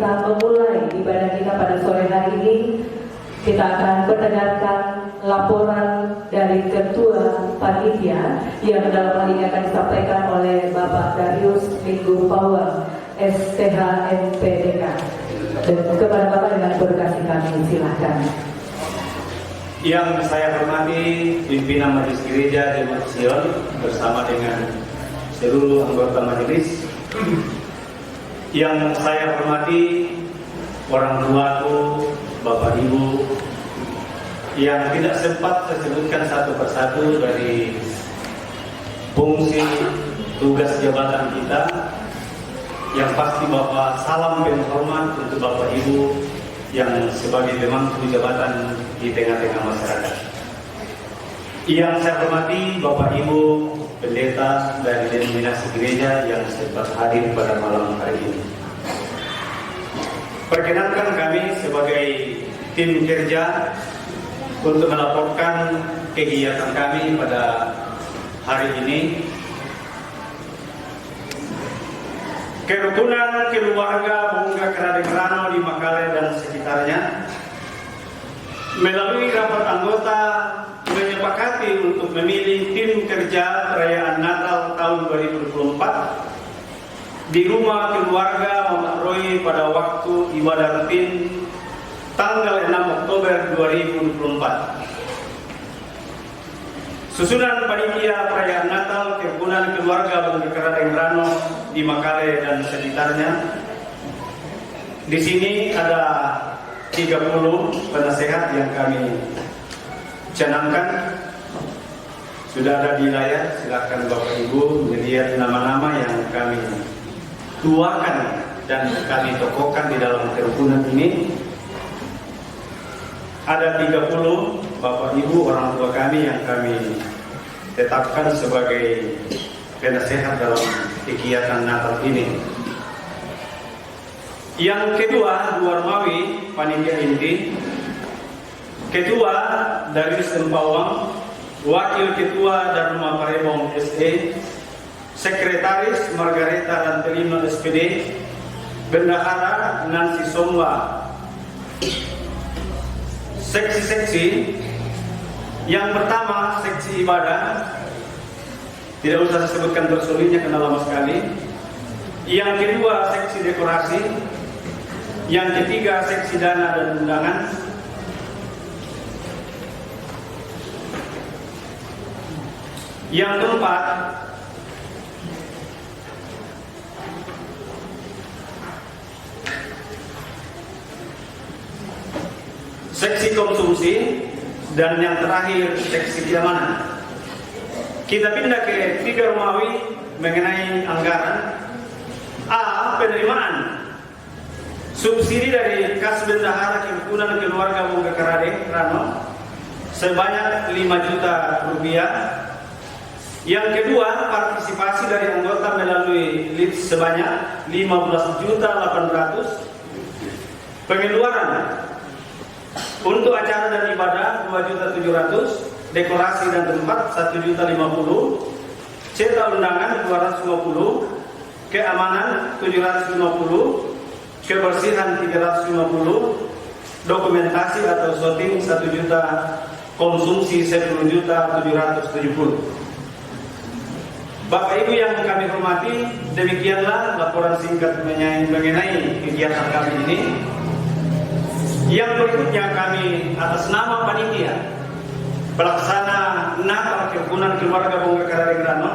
kita memulai ibadah kita pada sore hari ini, kita akan mendengarkan laporan dari Ketua Panitia yang dalam hal ini akan disampaikan oleh Bapak Darius Minggu Pawang, STH MPDK. Dan kepada Bapak dengan berkasih kami, silakan. Yang saya hormati pimpinan Majelis Gereja Jemaat Sion bersama dengan seluruh anggota majelis. Yang saya hormati orang tuaku, Bapak Ibu, yang tidak sempat saya sebutkan satu persatu dari fungsi tugas jabatan kita. Yang pasti Bapak, salam penghormat untuk Bapak Ibu yang sebagai pemangku jabatan di tengah-tengah masyarakat. Yang saya hormati Bapak Ibu pendeta dari denominasi gereja yang sempat hadir pada malam hari ini. Perkenankan kami sebagai tim kerja untuk melaporkan kegiatan kami pada hari ini. Kerukunan keluarga Bungga Keradeng Rano di Makale dan sekitarnya melalui rapat anggota menyepakati untuk memilih tim kerja perayaan Natal tahun 2024 di rumah keluarga Muhammad Roy pada waktu ibadah rutin tanggal 6 Oktober 2024. Susunan panitia perayaan Natal kerukunan keluarga Bungga Keradeng Rano di Makale dan sekitarnya. Di sini ada 30 penasehat yang kami canangkan. Sudah ada di layar, silakan Bapak Ibu melihat nama-nama yang kami tuakan dan kami tokohkan di dalam kerukunan ini. Ada 30 Bapak Ibu orang tua kami yang kami tetapkan sebagai penasehat dalam kegiatan Natal ini. Yang kedua, Dua Romawi, panitia inti. Ketua Darius Empawang, Wakil Ketua Dharma Paremong SE, Sekretaris Margareta Rantelino SPD, Bendahara Nancy Somba. Seksi-seksi. Yang pertama, seksi ibadah. Tidak usah saya sebutkan personilnya karena lama sekali. Yang kedua, seksi dekorasi. Yang ketiga, seksi dana dan undangan. Yang keempat, seksi konsumsi. Dan yang terakhir, seksi keamanan. Kita pindah ke 3 Romawi mengenai anggaran. A. Penerimaan subsidi dari kas bendahara kerukunan keluarga Bungga Keradeng Rano sebanyak 5 juta rupiah. Yang kedua, partisipasi dari anggota melalui lead sebanyak 15.800.000. Pengeluaran untuk acara dan ibadah 2.700.000, dekorasi dan tempat 1.050.000, cetak undangan 250, keamanan 750, kebersihan 350, dokumentasi atau shooting 1 juta, konsumsi 10.770.000. Bapak Ibu yang kami hormati, demikianlah laporan singkat mengenai kegiatan kami ini. Yang berikutnya kami atas nama panitia pelaksana Natal kerukunan keluarga Bungga Keradeng Rano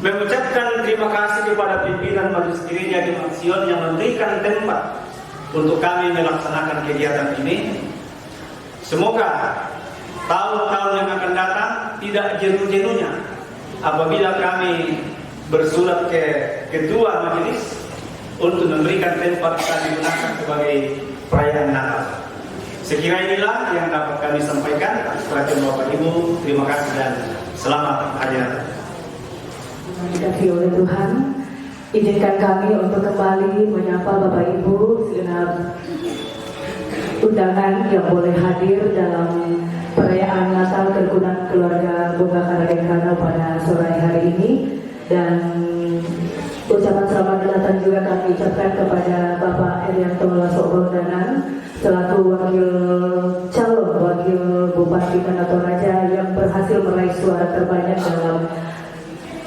mengucapkan terima kasih kepada pimpinan Majelis Gereja Jemaat Sion yang memberikan tempat untuk kami melaksanakan kegiatan ini. Semoga tahun-tahun yang akan datang tidak jenuh-jenuhnya apabila kami bersurat ke ketua majelis untuk memberikan tempat kami gunakan sebagai perayaan Natal. Sekira inilah yang dapat kami sampaikan. Perhatian Bapak Ibu, terima kasih dan selamat hari Natal. Dikasihi oleh Tuhan, izinkan kami untuk kembali menyapa Bapak Ibu segenap undangan yang boleh hadir dalam perayaan Natal kerukunan keluarga Bungga Keradeng Rano pada sore hari ini. Dan Ucapan selamat datang juga kami ucapkan kepada Bapak Erianto Lasokbondanan selaku calon wakil Bupati Manado Toraja yang berhasil meraih suara terbanyak dalam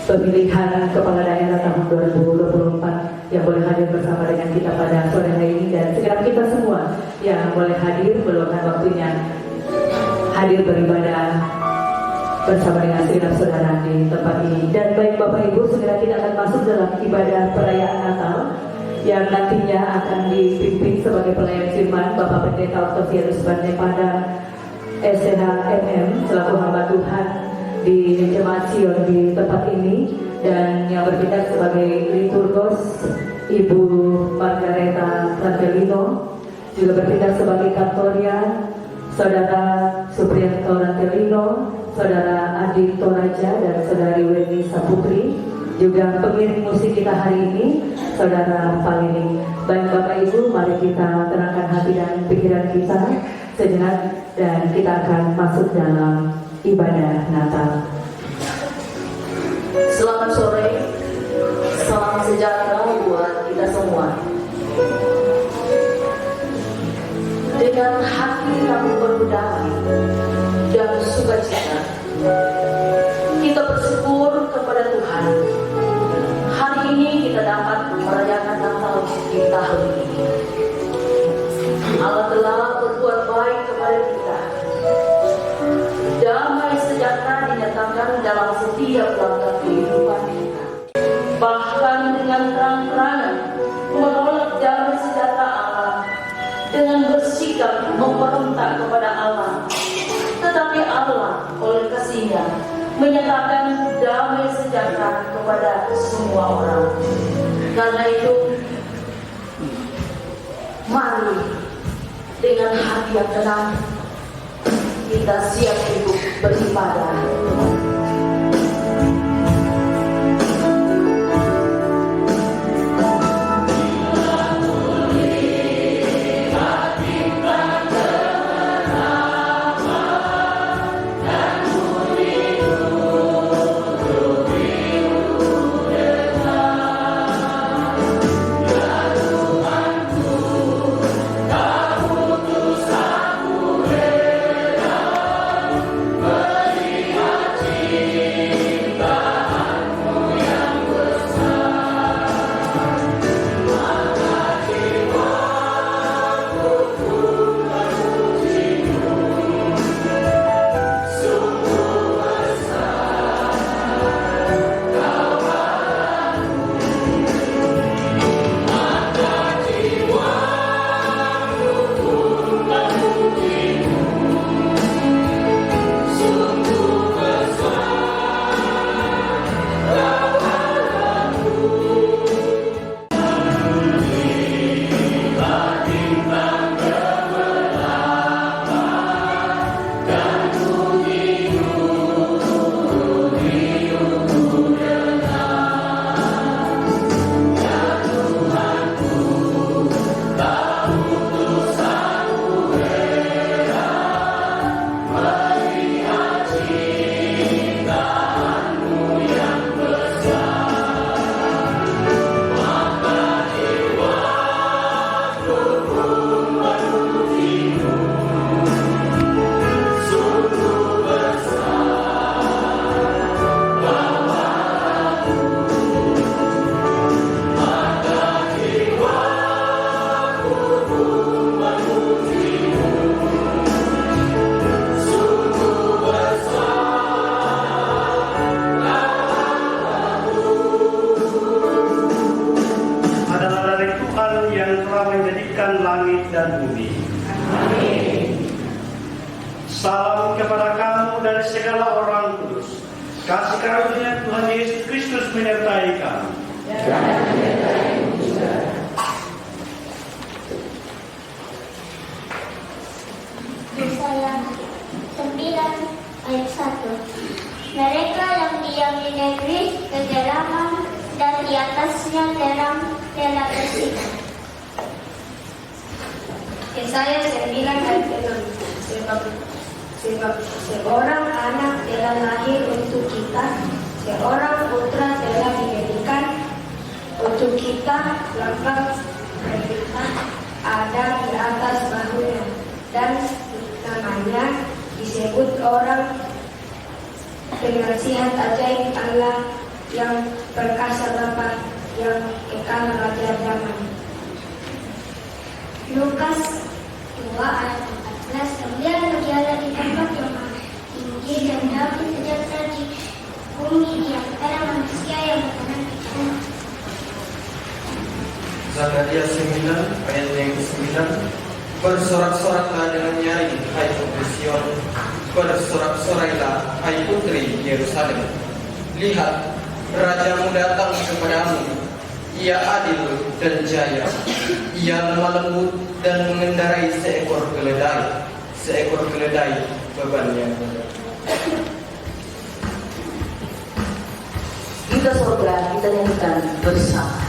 pemilihan kepala daerah tahun 2024 yang boleh hadir bersama dengan kita pada sore hari ini, dan sekarang kita semua yang boleh hadir meluangkan waktunya hadir beribadah bersama dengan segenap saudara di tempat ini. Dan baik Bapak Ibu, segera kita akan masuk dalam ibadah perayaan Natal yang nantinya akan dipimpin sebagai pelayan firman Bapak Pendeta Octavianus Bandepada SCHMM selaku hamba Tuhan di Jemaat Sion di tempat ini, dan yang bertindak sebagai liturgos Ibu Margareta Rantelino, juga bertindak sebagai kantoria Saudara Supriyanto Rantelino, Saudara Adi Toraja, dan Saudari Weni Saputri. Juga pengiring musik kita hari ini Saudara Palini. Baik Bapak Ibu, mari kita tenangkan hati dan pikiran kita sejenak dan kita akan masuk dalam ibadah Natal. Selamat sore, salam sejahtera buat kita semua. Dengan hati yang berdamai dan sukacita, kita bersyukur kepada Tuhan. Hari ini kita dapat merayakan Natal di tahun ini. Allah telah berbuat baik kepada kita. Damai sejahtera dinyatakan dalam setiap langkah kehidupan kita. Bahkan dengan terang-terangan menolak damai sejahtera Allah dengan bersikap memberontak kepada Allah, tetapi Allah oleh kasih-Nya menyatakan damai sejahtera kepada semua orang. Karena itu, mari dengan hati yang tenang kita siap untuk beribadah. Langit dan bumi. Amin. Salam kepada kamu dari segala orang kudus. Kasih karunia Tuhan Yesus Kristus menyertai kamu. Yesaya 9 ayat 1. Mereka yang diam di negeri kegelapan dan di atasnya terang telah bersih. Yesaya 9 ayat 6. Sebab seorang anak telah lahir untuk kita, seorang putra telah diberikan, Untuk kita, lambang kita ada di atas bahunya, dan namanya disebut orang penasihat ajaib Allah yang perkasa Bapa yang kekal Raja zaman. Lukas 2 ayat 14, kemudian berjalan di tempat yang maha tinggi dan damai sejahtera di bumi di antara manusia yang berkenan di tanah. Zakaria 9 ayat yang ke-9, bersorak-soraklah dengan nyaring, hai putri Sion, bersorak-sorailah, hai putri Yerusalem. Lihat, rajamu datang kepadamu, ia adil dan jaya, ia lemah lembut dan mengendarai seekor keledai bebannya. Kita sorga, kita nyanyikan bersama.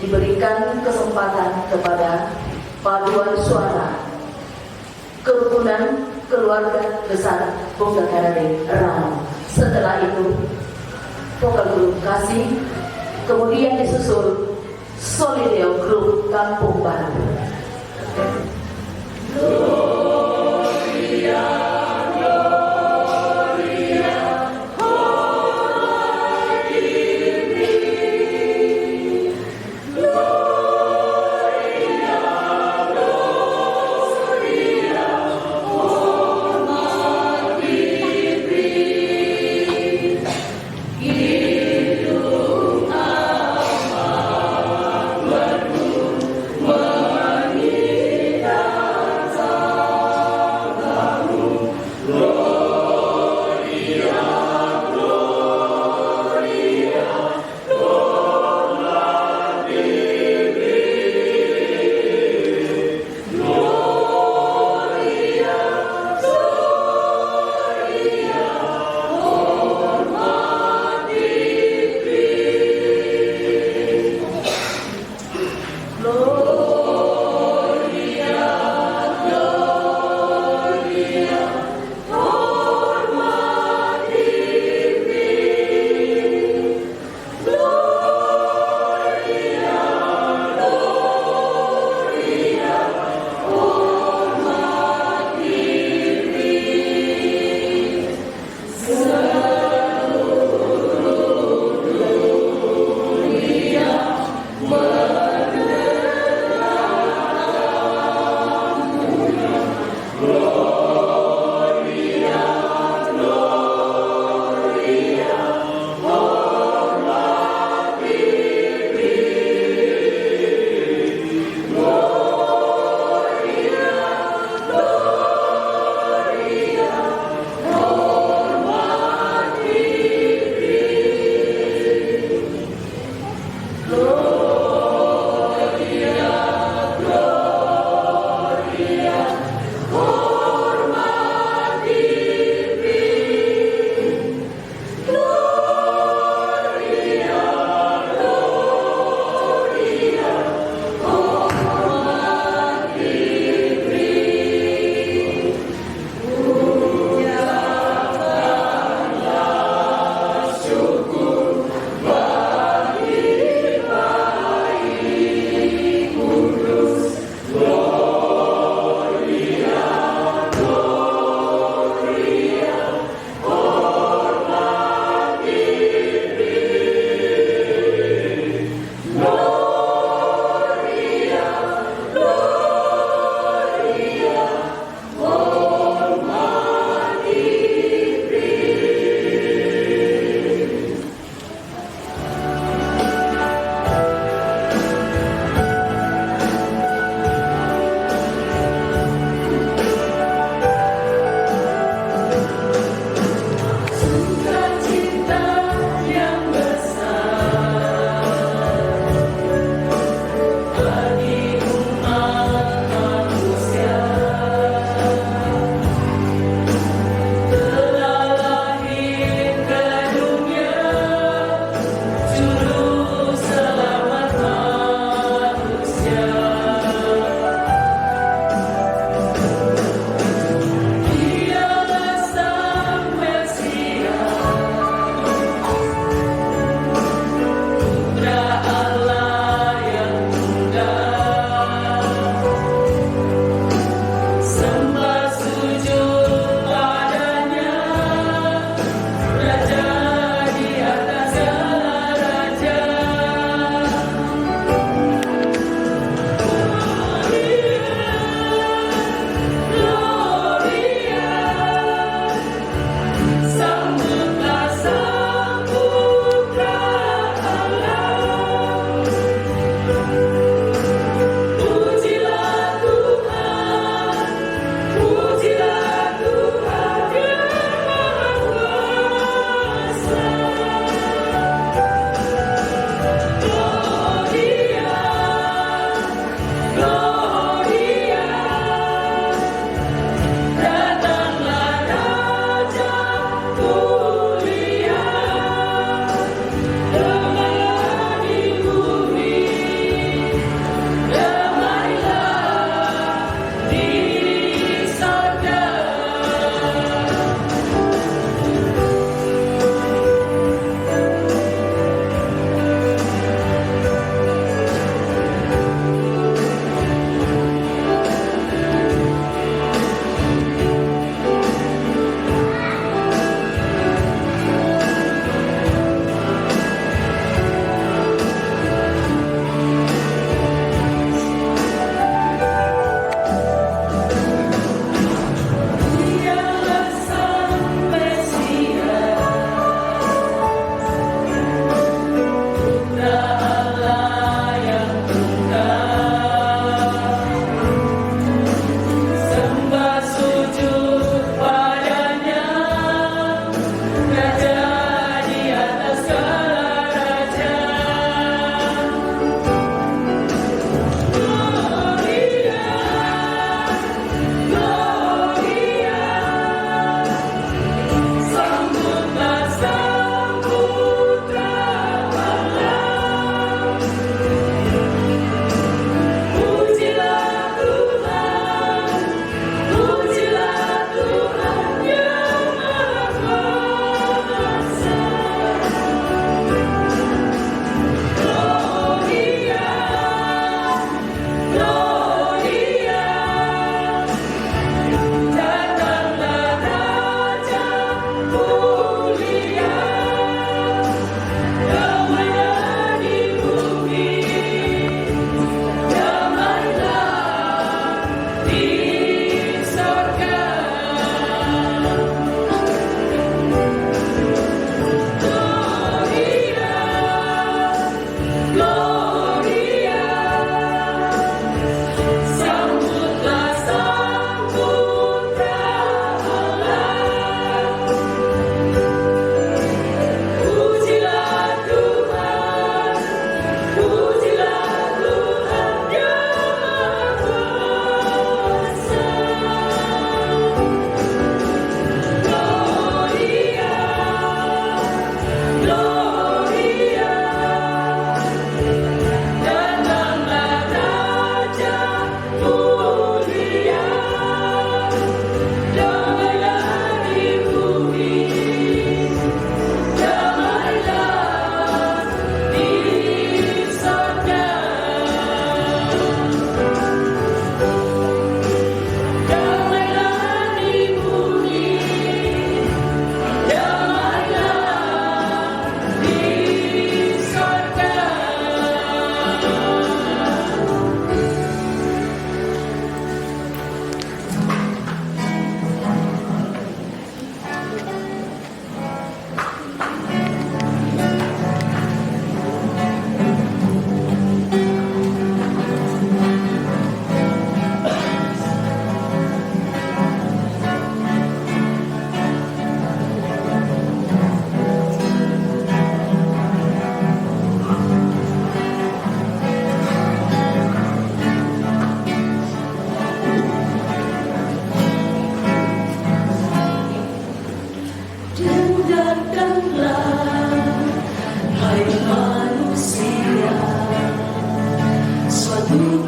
Diberikan kesempatan kepada paduan suara kerukunan keluarga besar Bongga Karade Rano. Setelah itu vokal grup Kasih, kemudian disusul Solideo Grup Kampung Baru. Wa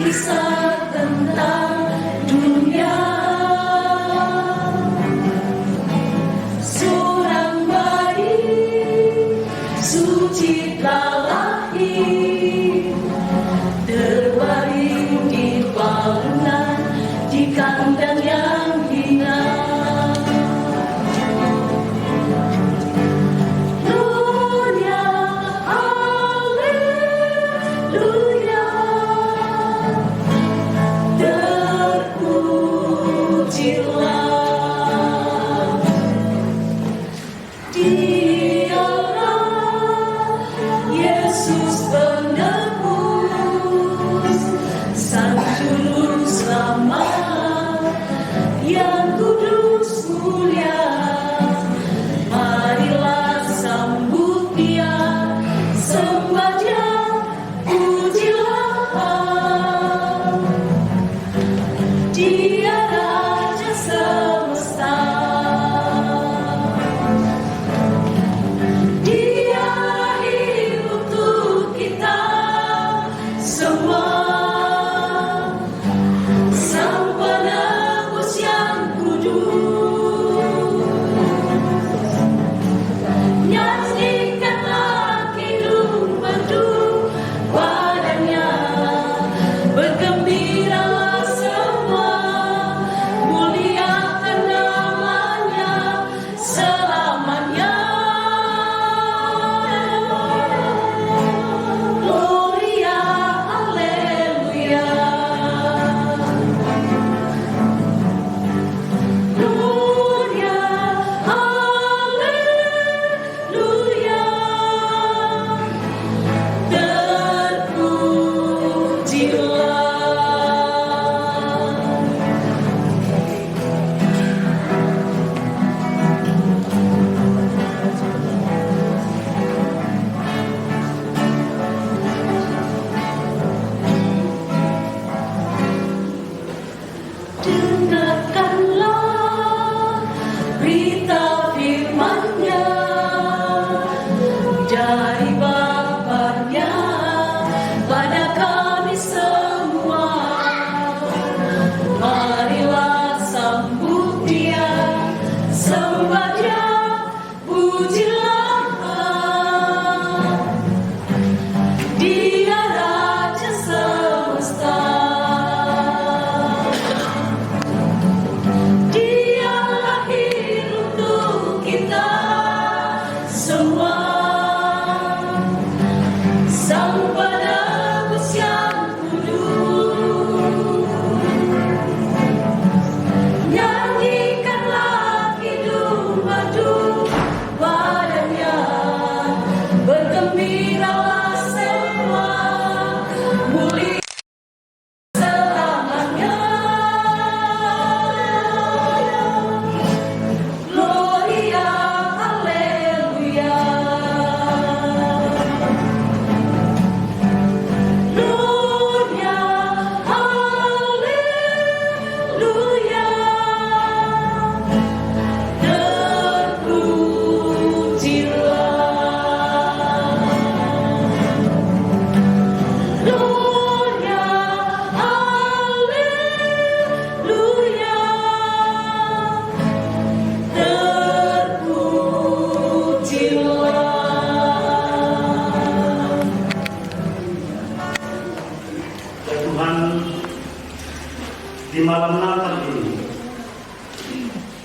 kisah tentang dunia. Seorang bayi suci telah lahir, terbaring di bangunan di kandang yang hina. Haleluya, haleluya, terpujilah Dialah Yesus penebus, Sang Juru Selamat yang kudus mulia. Marilah sambut Dia, sembah Dia, pujilah. Dia Raja semesta, Dia lahir untuk kita semua. Sang penebus yang kudus, nyanyikanlah kidung merdu padanya, bergembiralah semua, muliakan namanya selamanya. Gloria, haleluya. Gloria, haleluya, terpujilah. Dengarkanlah berita firman-Nya dari Bapa-Nya pada kami semua. Marilah sambut Dia, sembah Dia, pujilah. Dia Raja semesta, Dia lahir untuk kita semua. Sang penebus yang kudus, nyanyikanlah kidung merdu padanya, bergembiralah semua, mulia selamanya. Gloria, haleluya. Gloria, haleluya, terpujilah. Gloria, haleluya, terpujilah. Ya Tuhan, di malam Natal ini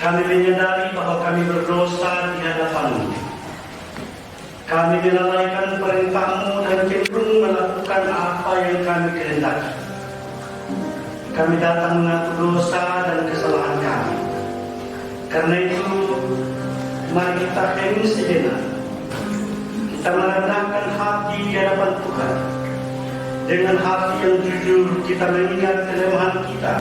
kami menyadari bahwa kami berdosa di hadapan-Mu. Kami melalaikan perintah-Mu dan cenderung melakukan apa yang kami kehendaki. Kami datang mengaku dosa dan kesalahan kami. Karena itu, mari kita hening sejenak. Kita merendahkan hati di hadapan Tuhan. Dengan hati yang jujur, kita mengingat kelemahan kita.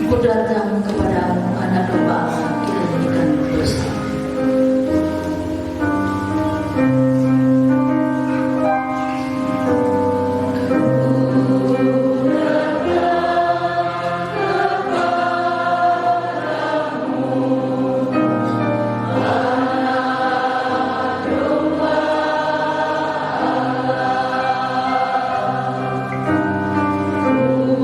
Ku datang kepadamu, anak domba Allah, kita jadikan dosa. Ku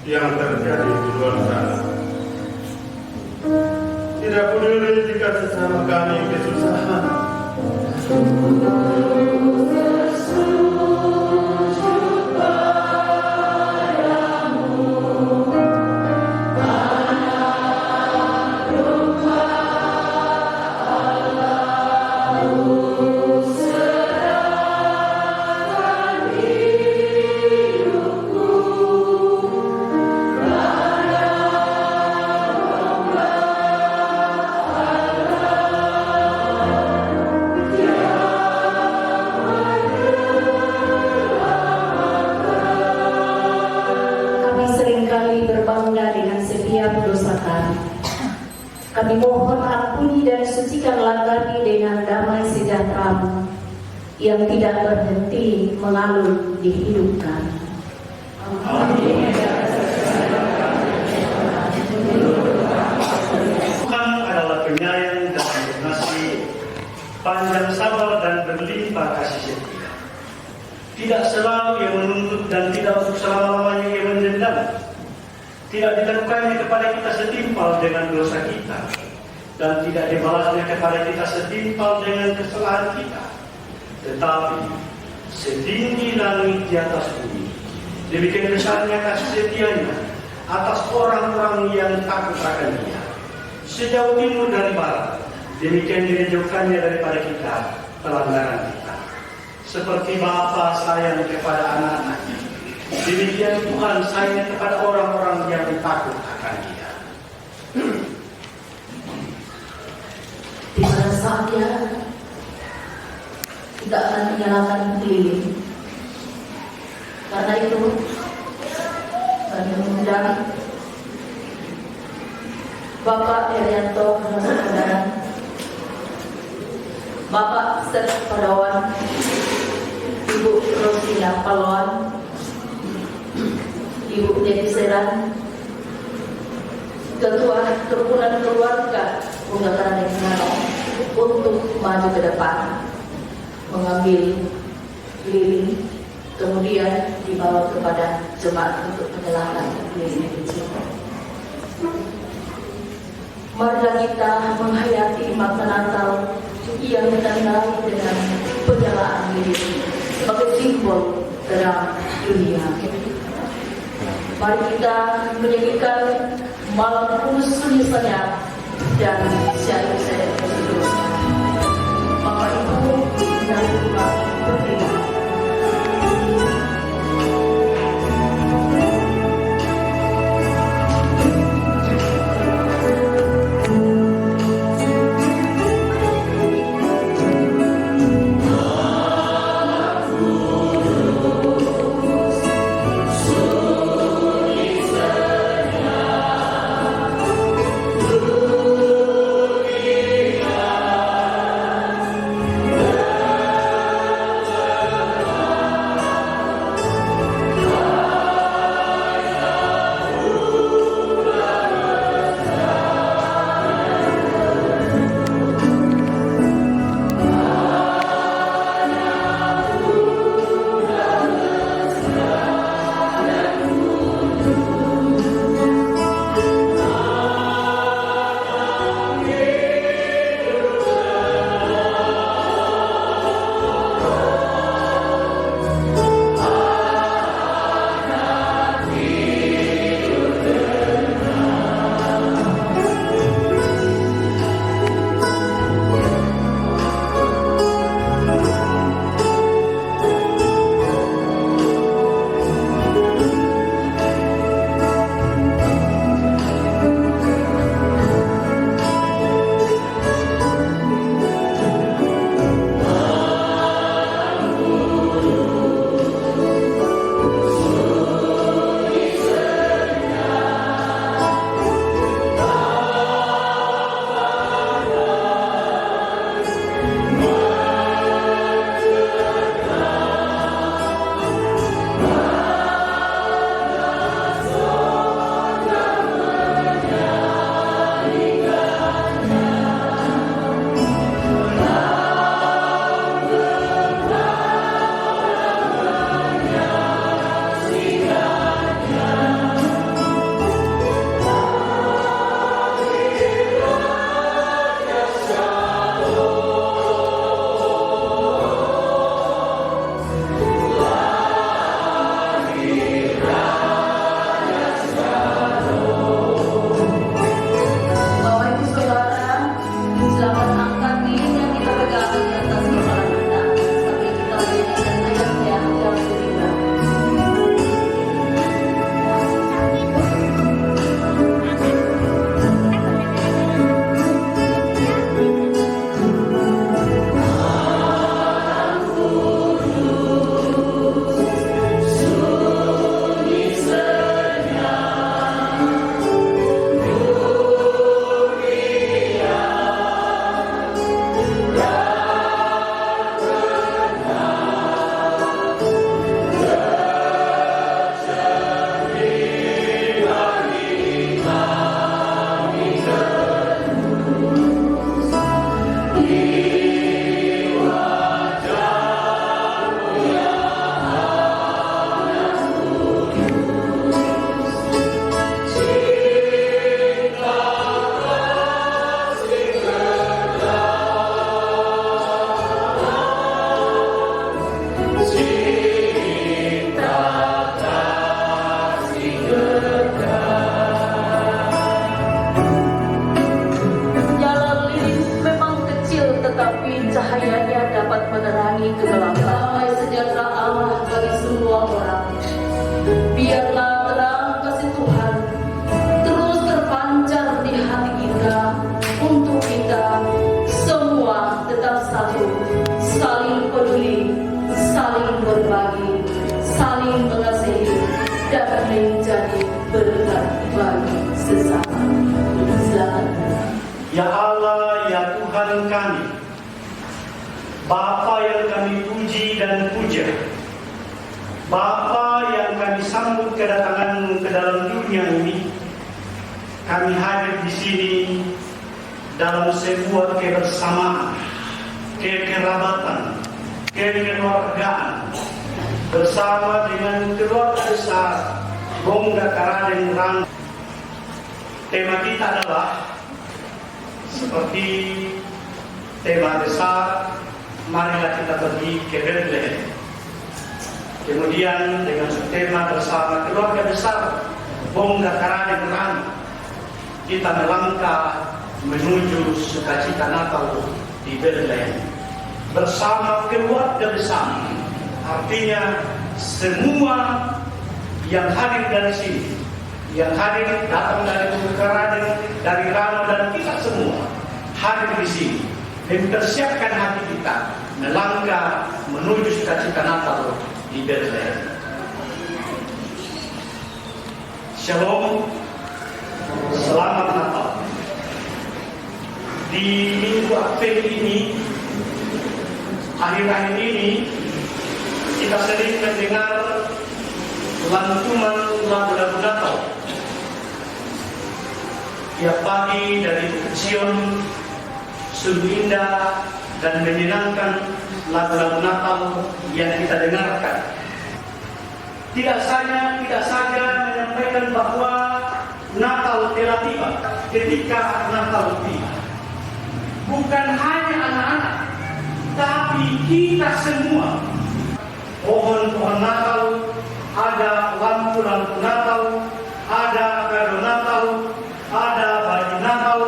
yang terjadi di luar sana. Tidak peduli jika sesama kami kesusahan. Kami mohon ampuni dan sucikanlah kami dengan damai sejahtera-Mu yang tidak berhenti mengalir di hidup kami. Tuhan adalah penyayang dan pengasih, panjang sabar dan berlimpah kasih setia. Tidak selalu yang menuntut dan tidak untuk selama-lamanya yang mendendam. Tidak ditentukannya kepada kita setimpal dengan dosa kita, dan tidak dibalasnya kepada kita setimpal dengan kesalahan kita. Tetapi setinggi langit di atas bumi, demikian besarnya kasih setianya atas orang-orang yang takut akan Dia. Sejauh timur dari barat, demikian dijauhkannya daripada kita pelanggaran kita. Seperti Bapa sayang kepada anak-anaknya, demikian Tuhan sayang kepada orang-orang yang takut akan Dia. Di mana saatnya kita akan menyalakan lilin. Karena itu kami mengundang Bapak Erianto Saudara, Bapak Seth Padawan, Ibu Rosina Paloan, Ibu Dedi Seran, Ketua Kerukunan Keluarga Unggah Nano, untuk maju ke depan mengambil lilin, kemudian dibawa kepada jemaat untuk menyalakan lilin kecil. Marilah kita menghayati makna Natal yang ditandai dengan penyalaan lilin sebagai simbol terang dunia. Mari kita menyanyikan malam kudus sunyi senyap dan syair-syair seterusnya. Bapak Ibu dan Bapak berdiri. bagi sesama. Silakan. Ya Allah, ya Tuhan kami, Bapa yang kami puji dan puja, Bapa yang kami sambut kedatangan-Mu ke dalam dunia ini, kami hadir di sini dalam sebuah kebersamaan, kekerabatan, kekeluargaan, bersama dengan keluarga besar Bongga Karadeng Rano. Tema kita adalah seperti tema besar, marilah kita pergi ke Bethlehem. Kemudian dengan tema bersama keluarga besar Bongga Karadeng Rano, kita melangkah menuju sukacita Natal di Bethlehem bersama keluarga besar. Artinya semua yang hadir dari sini, yang hadir datang dari Bongga Karadeng, dari Rano, dan kita semua hadir di sini mempersiapkan hati kita melangkah menuju sukacita Natal di Bethlehem. Shalom, selamat Natal. Di minggu Advent ini, akhir-akhir ini, kita sering mendengar lantunan lagu-lagu Natal. Tiap pagi dari Zion, sungguh indah dan menyenangkan lagu-lagu Natal yang kita dengarkan. Tidak saja menyampaikan bahwa Natal telah tiba. Ketika Natal tiba, bukan hanya anak-anak, tapi kita semua. Pohon-pohon Natal, ada lampu-lampu Natal, ada kado Natal, ada baju Natal,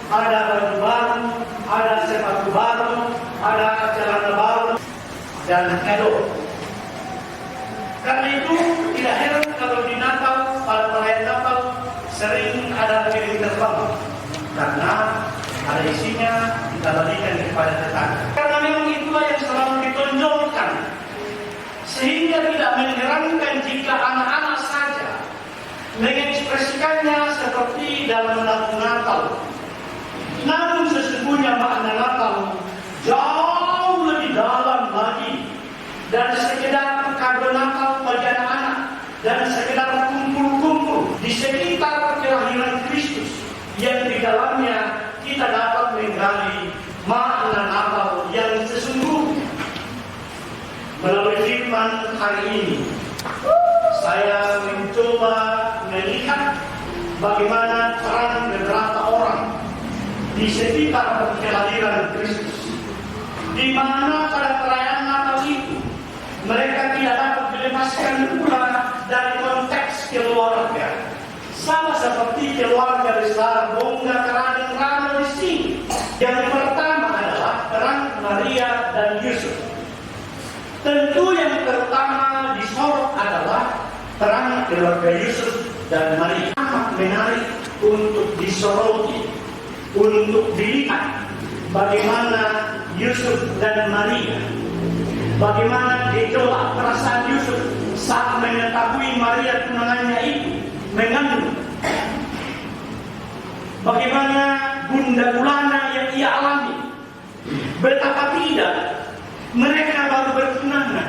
ada baju baru, ada sepatu baru, ada celana baru, dan kado. Karena itu tidak heran kalau di Natal, pada perayaan Natal sering ada piring terbang, karena ada isinya kita bagikan kepada tetangga. Karena memang itulah yang selalu ditonjolkan, sehingga tidak mengherankan jika anak-anak saja mengekspresikannya seperti dalam lagu Natal. Namun sesungguhnya makna Natal jauh lebih dalam lagi dari sekedar kado Natal bagi anak-anak dan sekedar kumpul-kumpul di sekitar kelahiran Kristus, yang di dalamnya kita dapat menggali makna Natal yang sesungguhnya. Melalui firman hari ini, saya mencoba melihat bagaimana peran beberapa orang di sekitar kelahiran Kristus, di mana pada perayaan Natal itu mereka tidak dapat dilepaskan pula dari konteks keluarga, sama seperti keluarga besar Bongga Karadeng Rano di sini. Yang pertama adalah peran Maria dan Yusuf. Tentu yang pertama disorot adalah peran keluarga Yusuf dan Maria. Amat menarik untuk disoroti, untuk dilihat bagaimana Yusuf dan Maria, bagaimana gejolak perasaan Yusuf saat mengetahui Maria tunangannya itu mengandung, bagaimana gundah gulana yang ia alami, betapa tidak mereka baru bertunangan,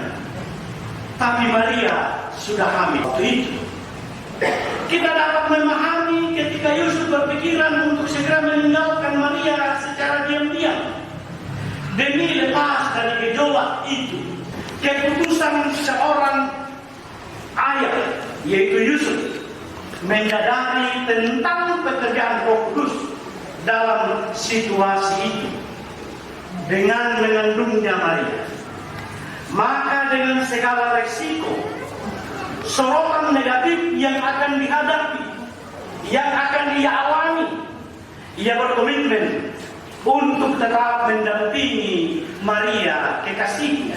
tapi Maria sudah hamil waktu itu. Kita dapat memahami ketika Yusuf berpikiran untuk segera meninggalkan Maria secara diam-diam demi lepas dari gejolak itu. Keputusan seorang ayah, yaitu Yusuf, menyadari tentang pekerjaan Roh Kudus dalam situasi itu dengan mengandungnya Maria. Maka dengan segala resiko, sorotan negatif yang akan dihadapi, yang akan ia alami, ia berkomitmen untuk tetap mendampingi Maria kekasihnya.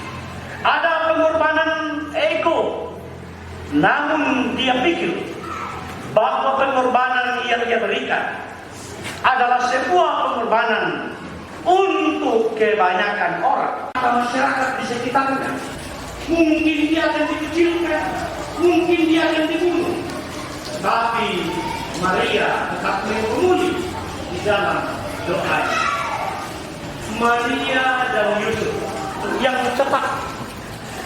Ada pengorbanan ego, namun dia pikir bahwa pengorbanan yang ia berikan adalah sebuah pengorbanan untuk kebanyakan orang, masyarakat di sekitarnya. Mungkin dia akan dikucilkan, mungkin dia akan dibunuh, tapi Maria tetap mengemudi di dalam doa. Maria dan Yusuf yang tepat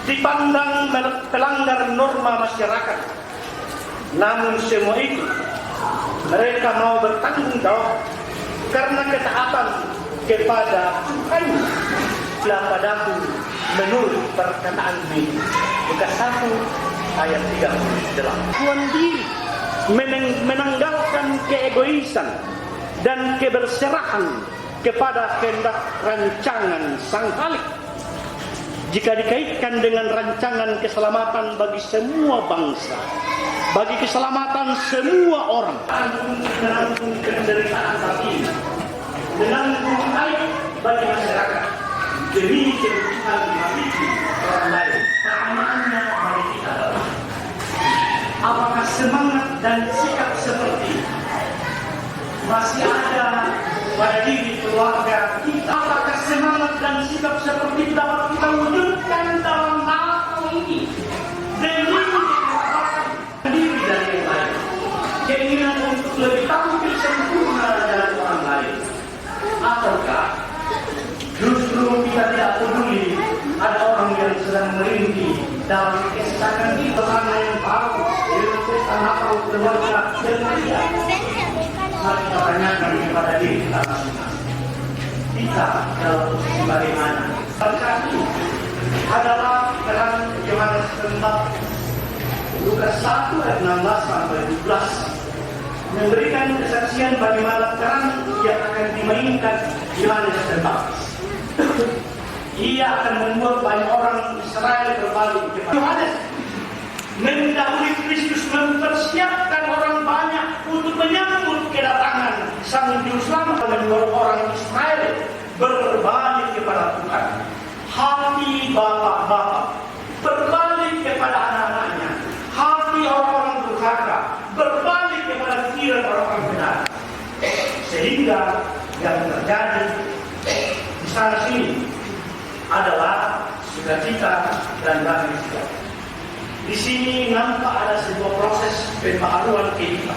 dipandang pelanggar norma masyarakat. Namun semua itu mereka mau bertanggung jawab karena ketaatan kepada Tuhan. Bila padaku menurut perkataan ini, Lukas 1 ayat 38. Tuhan diri menanggalkan keegoisan dan keberserahan kepada kehendak rancangan Sang Khalik. Jika dikaitkan dengan rancangan keselamatan bagi semua bangsa, bagi keselamatan semua orang, menanggung penderitaan batin, menanggung aib bagi masyarakat demi kebutuhan memiliki orang lain. Pertanyaannya bagi kita adalah, apakah semangat dan sikap seperti ini masih ada pada diri keluarga kita? Apakah semangat dan sikap seperti itu dapat kita wujudkan dalam Natal ini demi diri dan yang lain, keinginan untuk lebih tampil sempurna dari orang lain? Ataukah justru kita tidak peduli ada orang yang sedang merintih dalam kesesakan di bersama yang baru dengan pesta Natal keluarga dengan dia? Mari kita tanyakan kepada diri kita masing-masing. Kita dalam posisi bagaimana? Salah satu adalah dalam Yohanes 4, Lukas 1 ayat 16 sampai 17 memberikan kesaksian bagaimana terang yang akan dimainkan Yohanes Pembaptis. Ia akan membuat banyak orang Israel berbalik kepada Yohanes. Mendahului Kristus mempersiapkan orang banyak untuk menyambut kedatangan Sang Juru Selamat, membuat orang Israel berbalik kepada Tuhan. Hati bapak-bapak berbalik kepada anak-anaknya. Hati orang-orang durhaka berbalik kepada pikiran orang-orang benar. Sehingga yang terjadi di sana sini adalah sukacita dan damai sejahtera. Di sini nampak ada sebuah proses pembaharuan kehidupan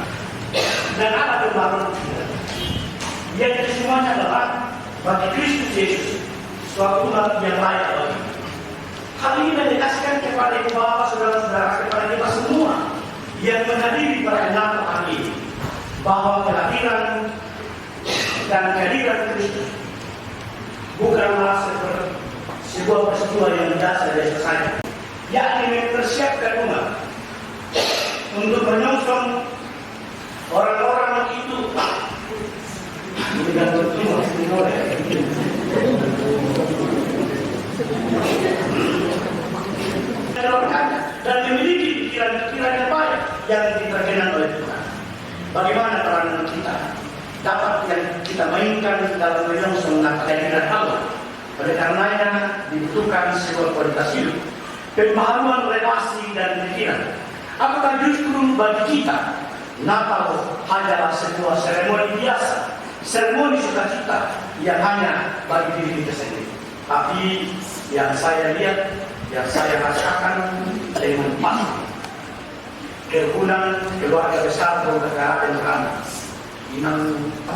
dan ada pembaharuan kehidupan. Yang semuanya adalah bagi Kristus Yesus suatu umat yang layak bagi. Hal ini mendekatkan kepada ibu bapa, saudara-saudara, kepada kita semua yang menghadiri perayaan hari ini, bahwa kelahiran dan kehadiran Kristus bukanlah seperti sebuah peristiwa yang biasa saja, yakni mempersiapkan umat untuk menyongsong orang-orang itu dan memiliki pikiran-pikiran yang baik yang diperkenan oleh Tuhan. Bagaimana peranan kita dapat yang kita mainkan dalam menyongsong kehadiran Allah? Oleh karenanya dibutuhkan sebuah kualitas hidup, pembaharuan relasi dan pikiran. Apakah justru bagi kita Natal hanyalah sebuah seremoni biasa, seremoni sukacita yang hanya bagi diri kita sendiri? Tapi yang saya lihat, yang saya rasakan dengan pasti, kerukunan keluarga besar Toraja dan kami, yang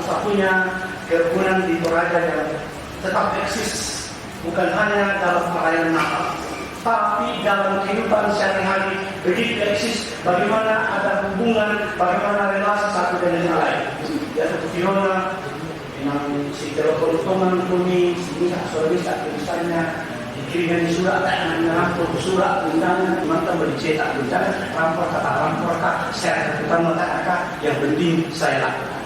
satunya kerukunan di Toraja yang tetap eksis, bukan hanya dalam perayaan Natal, tapi dalam kehidupan sehari-hari begitu eksis. Bagaimana ada hubungan, bagaimana relasi satu dengan yang lain. Ya, seperti Fiona dengan si telepon kami, si bisa misalnya dikirimkan surat, mengatur surat undangan, mantan bercetak undangan, rampor kata, saya ketemu kata, yang penting saya lakukan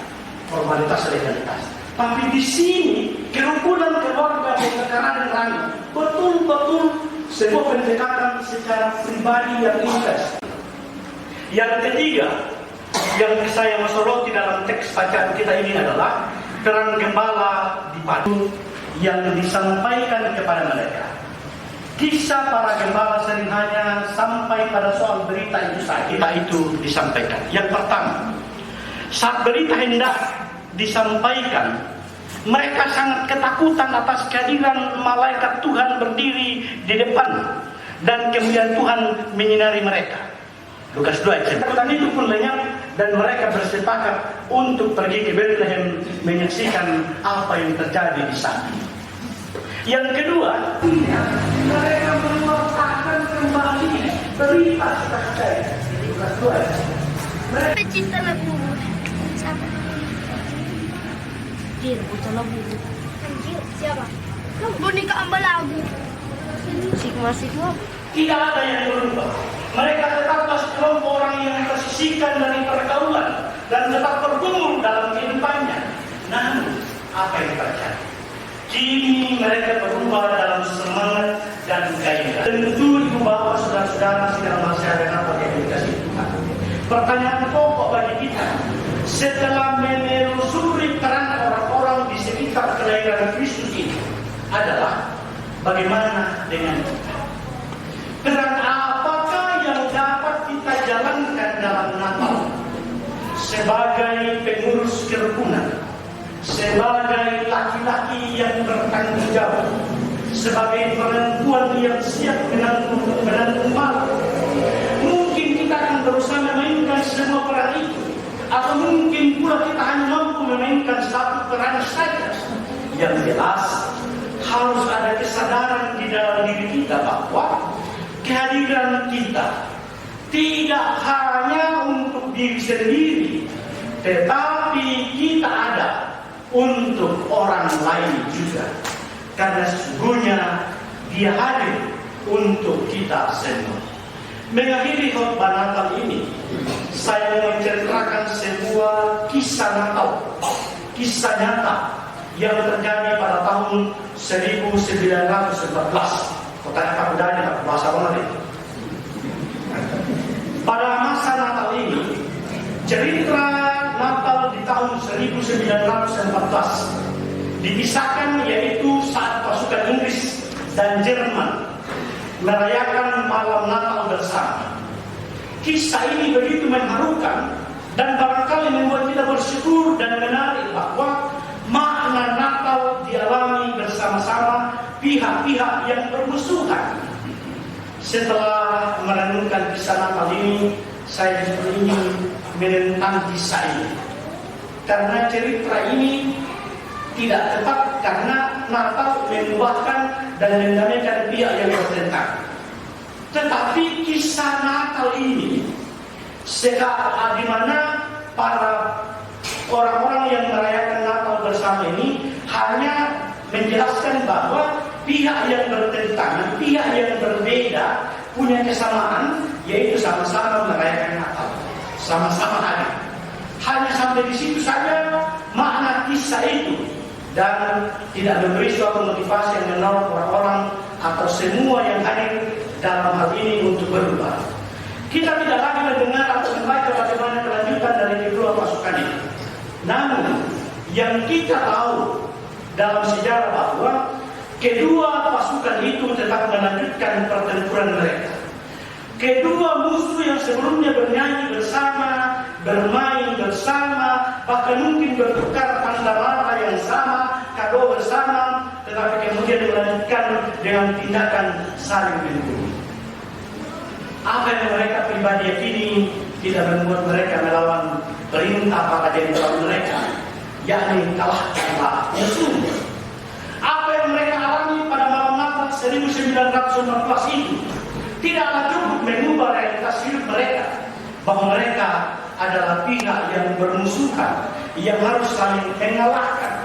formalitas legalitas. Tapi di sini kerukunan keluarga dan rangga betul-betul sebuah pendekatan secara pribadi yang intens. Yang ketiga, yang saya menyoroti dalam teks bacaan kita ini adalah terang gembala di padu yang disampaikan kepada mereka. Kisah para gembala sering hanya sampai pada soal berita itu saja. Berita itu disampaikan. Yang pertama, saat berita hendak disampaikan, mereka sangat ketakutan atas kehadiran malaikat Tuhan berdiri di depan dan kemudian Tuhan menyinari mereka. Lukas 2 ayat. Ketakutan itu pun lenyap dan mereka bersepakat untuk pergi ke Bethlehem menyaksikan apa yang terjadi di sana. Yang kedua, mereka meluapkan kembali berita sukacita di Lukas 2. Mereka Cinta lagu. Dia buta lagu. Anjir, siapa? Boneka ambalagu. Sigma. tidak ada yang berubah. Mereka tetaplah sekelompok orang yang tersisihkan dari pergaulan dan tetap bergumul dalam kehidupannya. Namun, apa yang terjadi? Kini mereka berubah dalam semangat dan gairah. Tentu ibu bapak saudara-saudara sedang masih ada apa yang dikasih Tuhan. Pertanyaan pokok bagi kita, setelah menelusuri peran orang-orang di sekitar kelahiran Kristus ini adalah bagaimana dengan kita? Peran apakah yang dapat kita jalankan dalam Natal? Sebagai pengurus kerukunan, sebagai laki-laki yang bertanggung jawab, sebagai perempuan yang siap menanggung malu. Mungkin kita akan berusaha memainkan semua peran itu, atau mungkin pula kita hanya mampu memainkan satu peran saja. Yang jelas harus ada kesadaran di dalam diri kita bahwa kehadiran kita tidak hanya untuk diri sendiri, tetapi kita ada untuk orang lain juga. Karena sesungguhnya Dia hadir untuk kita semua. Mengakhiri khotbah Natal ini, saya menceritakan sebuah kisah Natal, kisah nyata yang terjadi pada tahun 1914. Kota Pakudani, bahasa mana itu? Pada masa Natal ini, cerita Natal di tahun 1914 dipisahkan, yaitu saat pasukan Inggris dan Jerman merayakan malam Natal bersama. Kisah ini begitu mengharukan dan barangkali membuat kita bersyukur dan menarik bahwa makna Natal dialami bersama-sama pihak-pihak yang bermusuhan. Setelah merenungkan kisah Natal ini, saya justru ingin menentang kisah ini. Karena cerita ini tidak tepat, karena Natal mengubahkan dan mendamaikan pihak yang bertentang. Tetapi kisah Natal ini, di mana para orang-orang yang merayakan Natal bersama ini hanya menjelaskan bahwa pihak yang bertentangan, pihak yang berbeda punya kesamaan, yaitu sama-sama merayakan Natal, sama-sama hadir. Hanya sampai di situ saja makna kisah itu, dan tidak memberi suatu motivasi yang menolong orang-orang atau semua yang hadir dalam hal ini untuk berubah. Kita tidak lagi mendengar atau membaca bagaimana kelanjutan dari kedua pasukan ini. Namun yang kita tahu dalam sejarah bahwa kedua pasukan itu tetap melanjutkan pertempuran mereka. Kedua musuh yang sebelumnya bernyanyi bersama, bermain bersama, bahkan mungkin bertukar tanda mata yang sama, kado bersama, tetapi kemudian dilanjutkan dengan tindakan saling membunuh. Apa yang mereka pribadi yakini tidak membuat mereka melawan perintah para jenderal mereka, yakni kalahkanlah musuhnya. Apa yang mereka alami pada malam Natal 1914 itu tidaklah cukup mengubah realitas hidup mereka, bahwa mereka adalah pihak yang bermusuhan, yang harus saling mengalahkan.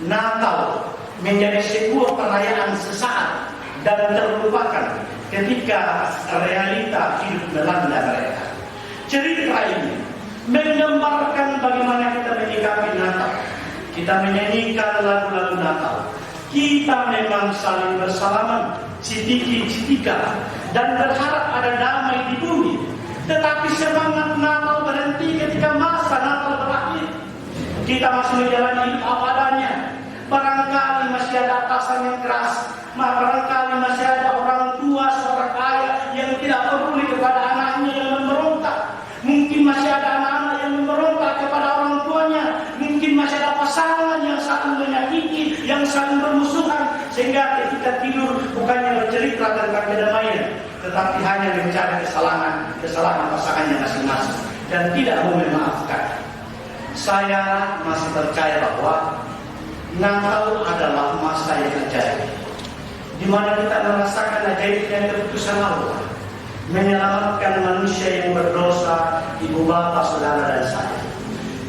Natal menjadi sebuah perayaan sesaat dan terlupakan ketika realita hidup melanda mereka. Cerita ini menggambarkan bagaimana kita menyikapi Natal. Kita menyanyikan lagu-lagu Natal. Kita memang saling bersalaman, citiki-citika, dan berharap ada damai di bumi. Tetapi semangat Natal berhenti ketika masa Natal berakhir. Kita masih menjalani hidup apa adanya. Barangkali masih ada atasan yang keras, barangkali masih ada orang tua, seorang ayah yang tidak peduli kepada anaknya yang memberontak. Mungkin masih ada anak-anak yang memberontak kepada orang tuanya. Mungkin masih ada pasangan yang saling menyakiti, yang saling bermusuhan, sehingga ketika tidur bukannya bercerita tentang kedamaian, tetapi hanya mencari kesalahan pasangannya masing-masing. dan tidak mau memaafkan. Saya masih percaya bahwa Natal adalah masa yang ajaib, di mana kita merasakan ajaibnya keputusan Allah menyelamatkan manusia yang berdosa, ibu bapa, saudara dan saya.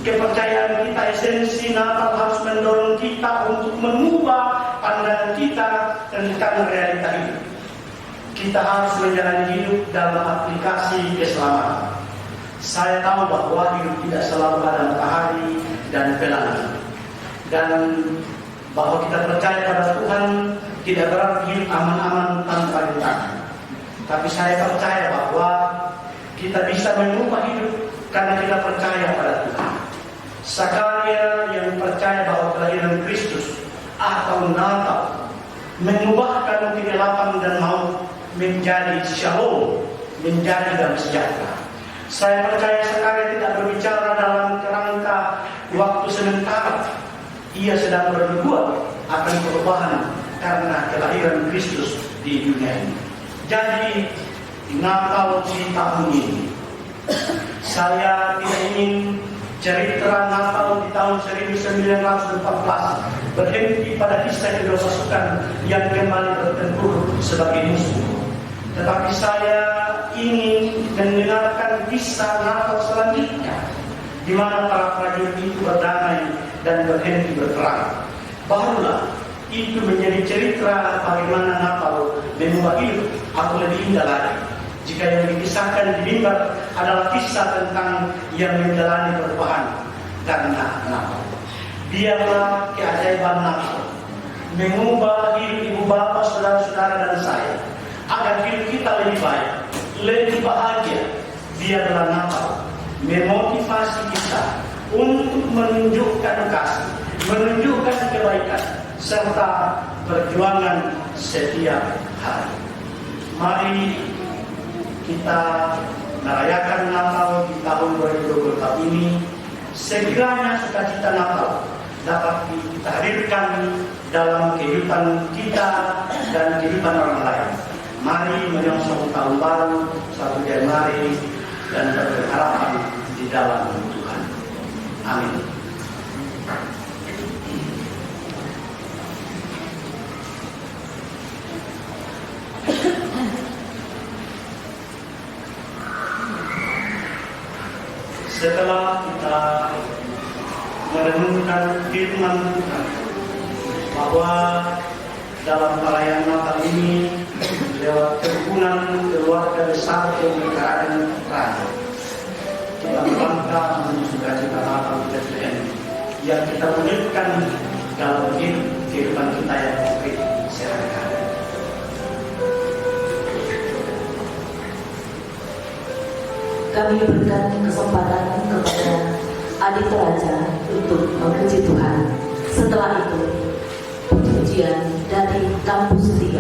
Kepercayaan kita, esensi Natal harus mendorong kita untuk mengubah pandangan kita tentang realita hidup. Kita harus menjalani hidup dalam aplikasi keselamatan. Saya tahu bahwa hidup tidak selalu ada matahari dan pelangi, dan bahwa kita percaya pada Tuhan tidak berarti hidup aman-aman tanpa rintangan. Tapi saya percaya bahwa kita bisa mengubah hidup karena kita percaya pada Tuhan. Sakaria yang percaya bahwa kelahiran Kristus atau Natal mengubahkan kegelapan dan maut menjadi shalom, menjadi damai sejahtera. Saya percaya Sakaria tidak berbicara dalam kerangka waktu sementara. Ia sedang bernubuat akan perubahan karena kelahiran Kristus di dunia ini. Jadi Natal di tahun ini, saya tidak ingin cerita Natal di tahun 1914 berhenti pada kisah kedua pasukan yang kembali bertempur sebagai musuh. Tetapi saya ingin mendengarkan kisah Natal selanjutnya, di mana para prajurit itu berdamai dan berhenti berperang. Barulah itu menjadi cerita bagaimana Natal mengubah hidup, atau lebih indah lagi jika yang dikisahkan di mimbar adalah kisah tentang yang menjalani perubahan karena Natal. Biarlah keajaiban Natal mengubah hidup ibu bapa, saudara-saudara dan saya, agar hidup kita lebih baik, lebih bahagia. Biarlah Natal memotivasi kita untuk menunjukkan kasih, menunjukkan kebaikan, serta perjuangan setiap hari. Mari kita merayakan Natal di tahun 2024 ini. Sekiranya sukacita Natal dapat kita hadirkan dalam kehidupan kita dan kehidupan orang lain. Mari menyongsong tahun baru 1 Januari dan berharapan di dalam Tuhan. Amin. Setelah kita merenungkan firman Tuhan bahwa dalam perayaan Natal ini lewat kerukunan keluarga besar kemerdekaan rakyat, kita melangkah menuju sukacita Natal Bethlehem yang kita wujudkan dalam kehidupan kita yang konkret sehari-hari. Kami berikan kesempatan kepada adik raja untuk memuji Tuhan. Setelah itu, pujian dari kampus 3